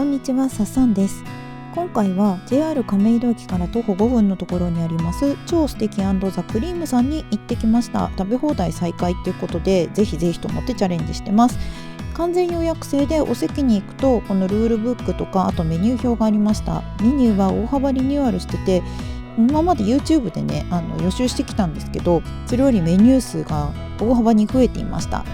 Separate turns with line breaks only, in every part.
こんにちは、さっさんです。今回は JR 亀戸駅から徒歩5分のところにあります超素敵&ザ・クリームさんに行ってきました。食べ放題再開ということでぜひぜひと思ってチャレンジしてます。完全予約制でお席に行くとこのルールブックとかあとメニュー表がありました。メニューは大幅リニューアルしてて、今まで YouTube でね予習してきたんですけど、それよりメニュー数が大幅に増えていました。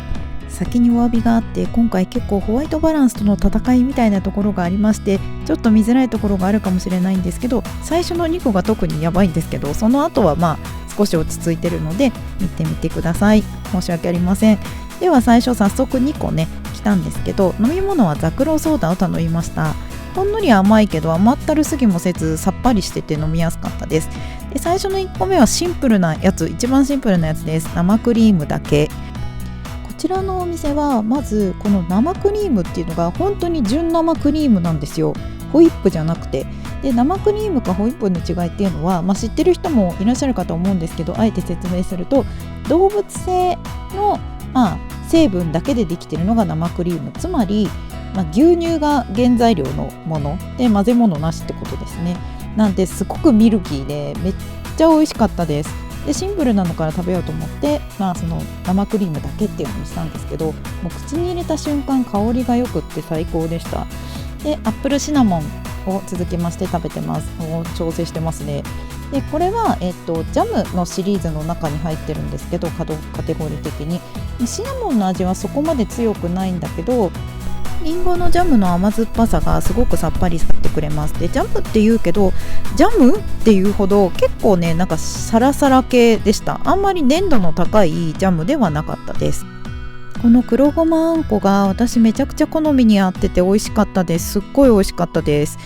先にお詫びがあって、今回結構ホワイトバランスとの戦いみたいなところがありまして、ちょっと見づらいところがあるかもしれないんですけど、最初の2個が特にやばいんですけど、その後は少し落ち着いてるので見てみてください。申し訳ありません。では最初早速2個ね来たんですけど、飲み物はザクロソーダを頼みました。ほんのり甘いけど甘ったるすぎもせずさっぱりしてて飲みやすかったです。で最初の1個目はシンプルなやつ、一番シンプルなやつです。生クリームだけ。こちらのお店はまずこの生クリームっていうのが本当に純生クリームなんですよ。ホイップじゃなくて。で生クリームかホイップの違いっていうのは、知ってる人もいらっしゃるかと思うんですけど、あえて説明すると、動物性の、成分だけでできているのが生クリーム、つまり、牛乳が原材料のもので混ぜ物なしってことですね。なんですごくミルキーでめっちゃ美味しかったです。でシンプルなのから食べようと思って、その生クリームだけっていうのにしたんですけど、もう口に入れた瞬間香りがよくって最高でした。でアップルシナモンを続きまして食べてます。調整してますね。でこれは、ジャムのシリーズの中に入ってるんですけど、カテゴリー的にシナモンの味はそこまで強くないんだけど、リンゴのジャムの甘酸っぱさがすごくさっぱりさせてくれます。でジャムって言うけど、ジャムっていうほど結構ねサラサラ系でした。あんまり粘度の高いジャムではなかったです。この黒ごまあんこが私めちゃくちゃ好みに合ってて美味しかったです。すっごい美味しかったです。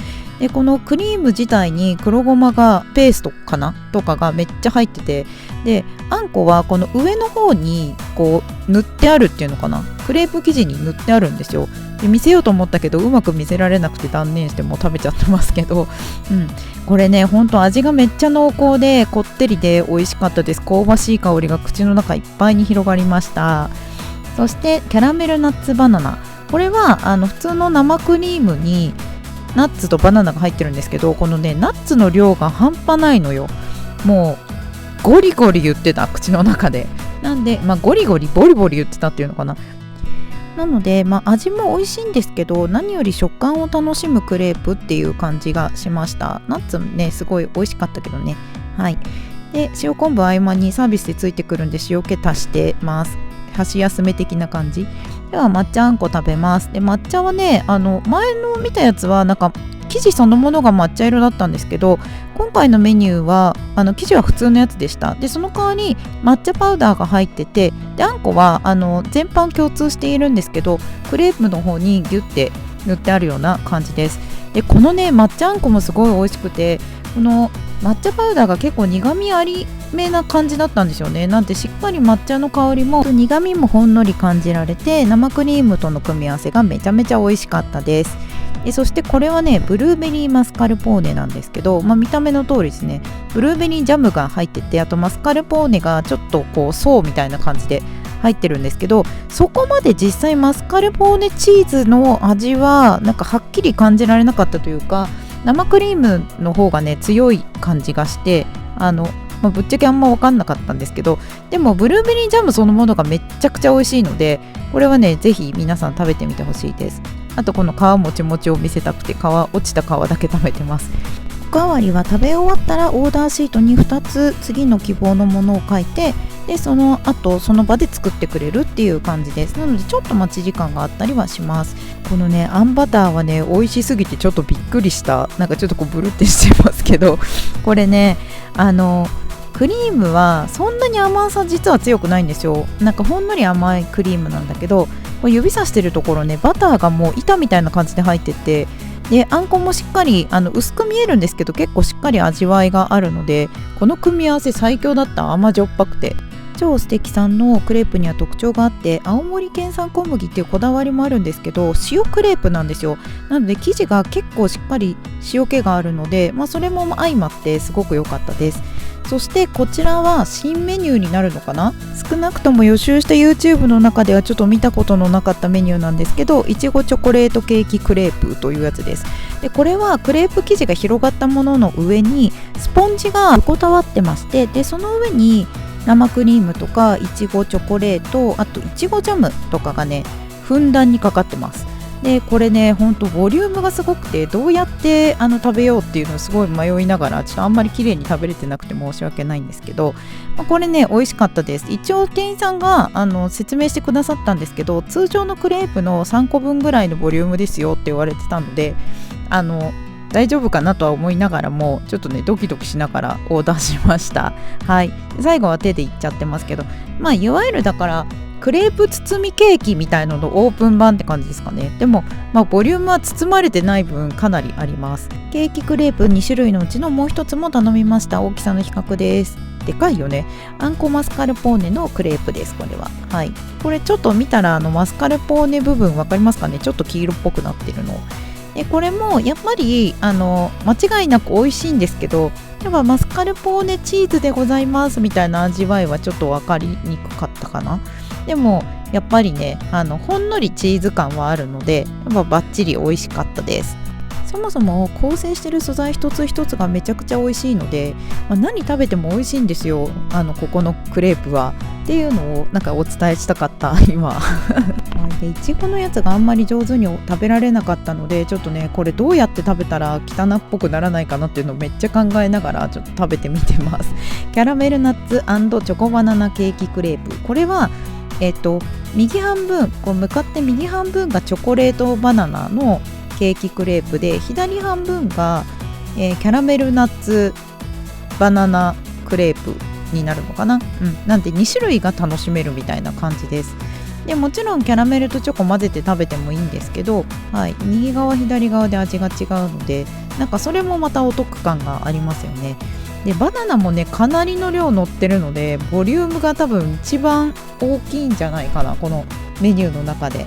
でこのクリーム自体に黒ごまがペーストかなとかがめっちゃ入ってて、であんこはこの上の方にこう塗ってあるっていうのかな、クレープ生地に塗ってあるんですよ。で見せようと思ったけどうまく見せられなくて断念してもう食べちゃってますけど、これねほんと味がめっちゃ濃厚でこってりで美味しかったです。香ばしい香りが口の中いっぱいに広がりました。そしてキャラメルナッツバナナ、これは普通の生クリームにナッツとバナナが入ってるんですけど、このねナッツの量が半端ないのよ。もうゴリゴリ言ってた、口の中で。なんでゴリゴリボリボリ言ってたっていうのかな。なので味も美味しいんですけど、何より食感を楽しむクレープっていう感じがしました。ナッツねすごい美味しかったけどね。はい。で塩昆布合間にサービスでついてくるんで塩気足してます。箸休め的な感じでは抹茶あんこ食べます。で抹茶はね前の見たやつは生地そのものが抹茶色だったんですけど、今回のメニューは生地は普通のやつでした。でその代わり抹茶パウダーが入ってて、であんこは全般共通しているんですけど、クレープの方にギュッて塗ってあるような感じです。でこのね抹茶あんこもすごい美味しくて、この抹茶パウダーが結構苦味ありめな感じだったんですよね。なんでしっかり抹茶の香りも苦味もほんのり感じられて、生クリームとの組み合わせがめちゃめちゃ美味しかったです。そしてこれはねブルーベリーマスカルポーネなんですけど、見た目の通りですね。ブルーベリージャムが入ってて、あとマスカルポーネがちょっとこう層みたいな感じで入ってるんですけど、そこまで実際マスカルポーネチーズの味ははっきり感じられなかったというか、生クリームの方がね強い感じがして、ぶっちゃけあんま分かんなかったんですけど、でもブルーベリージャムそのものがめっちゃくちゃ美味しいので、これはねぜひ皆さん食べてみてほしいです。あとこの皮もちもちを見せたくて落ちた皮だけ食べてます。おかわりは食べ終わったらオーダーシートに2つ次の希望のものを書いて、でその後その場で作ってくれるっていう感じです。なのでちょっと待ち時間があったりはします。このねあんバターはね美味しすぎてちょっとびっくりした。ちょっとブルってしてますけど、これねクリームはそんなに甘さ実は強くないんですよ。ほんのり甘いクリームなんだけど、指さしてるところねバターがもう板みたいな感じで入ってて、であんこもしっかり薄く見えるんですけど結構しっかり味わいがあるので、この組み合わせ最強だった。甘じょっぱくて超素敵さんのクレープには特徴があって、青森県産小麦っていうこだわりもあるんですけど、塩クレープなんですよ。なので生地が結構しっかり塩気があるので、それも相まってすごく良かったです。そしてこちらは新メニューになるのかな。少なくとも予習した YouTube の中ではちょっと見たことのなかったメニューなんですけど、いちごチョコレートケーキクレープというやつです。でこれはクレープ生地が広がったものの上にスポンジが横たわってまして、でその上に生クリームとかいちごチョコレート、あといちごジャムとかがねふんだんにかかってます。でこれねほんとボリュームがすごくて、どうやって食べようっていうのをすごい迷いながら、ちょっとあんまり綺麗に食べれてなくて申し訳ないんですけど、これね美味しかったです。一応店員さんが説明してくださったんですけど、通常のクレープの3個分ぐらいのボリュームですよって言われてたので、大丈夫かなとは思いながらもちょっとねドキドキしながらオーダーしました。はい、最後は手でいっちゃってますけど、いわゆるだからクレープ包みケーキみたいののオープン版って感じですかね。でもボリュームは包まれてない分かなりあります。ケーキクレープ2種類のうちのもう一つも頼みました。大きさの比較です。でかいよね。あんこマスカルポーネのクレープです。これははい、これちょっと見たらマスカルポーネ部分分かりますかね。ちょっと黄色っぽくなってるので、これもやっぱり間違いなく美味しいんですけど、やっぱマスカルポーネチーズでございますみたいな味わいはちょっと分かりにくかったかな。でもやっぱりねほんのりチーズ感はあるので、やっぱバッチリ美味しかったです。そもそも構成してる素材一つ一つがめちゃくちゃ美味しいので、何食べても美味しいんですよここのクレープはっていうのをなんかお伝えしたかった今でいちごのやつがあんまり上手に食べられなかったので、ちょっとねこれどうやって食べたら汚っぽくならないかなっていうのをめっちゃ考えながらちょっと食べてみてます。キャラメルナッツ&チョコバナナケーキクレープ、これは右半分向かって右半分がチョコレートバナナのケーキクレープで、左半分が、キャラメルナッツバナナクレープになるのかな、なんで2種類が楽しめるみたいな感じです。でもちろんキャラメルとチョコ混ぜて食べてもいいんですけど、右側左側で味が違うので、なんかそれもまたお得感がありますよね。でバナナもねかなりの量乗ってるので、ボリュームが多分一番大きいんじゃないかな、このメニューの中で。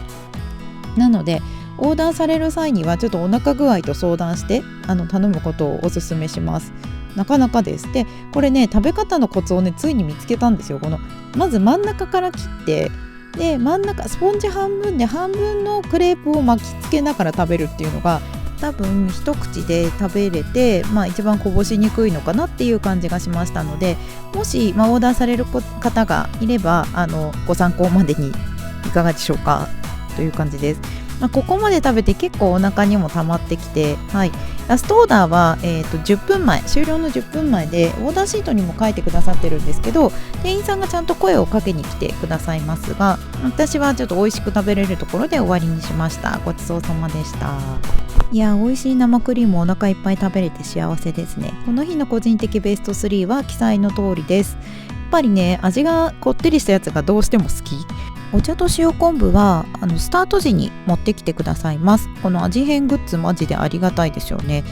なのでオーダーされる際にはちょっとお腹具合と相談して頼むことをおすすめします。なかなかです。でこれね食べ方のコツをねついに見つけたんですよ。まず真ん中から切って、で真ん中スポンジ半分で半分のクレープを巻きつけながら食べるっていうのが多分一口で食べれて、一番こぼしにくいのかなっていう感じがしましたので、もし、オーダーされる方がいればご参考までにいかがでしょうかという感じです。ここまで食べて結構お腹にも溜まってきて、ラストオーダーは、10分前終了の10分前でオーダーシートにも書いてくださってるんですけど、店員さんがちゃんと声をかけに来てくださいますが、私はちょっと美味しく食べれるところで終わりにしました。ごちそうさまでした。いや美味しい生クリームをお腹いっぱい食べれて幸せですね。この日の個人的ベスト3は記載の通りです。やっぱりね味がこってりしたやつがどうしても好き。お茶と塩昆布はスタート時に持ってきてくださいます。この味変グッズマジでありがたいですよね。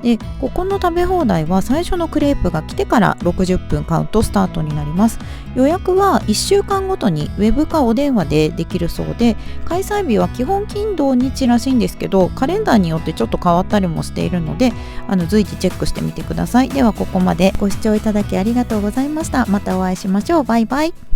でここの食べ放題は最初のクレープが来てから60分カウントスタートになります。予約は1週間ごとにウェブかお電話でできるそうで、開催日は基本金土日らしいんですけど、カレンダーによってちょっと変わったりもしているので随時チェックしてみてください。ではここまでご視聴いただきありがとうございました。またお会いしましょう。バイバイ。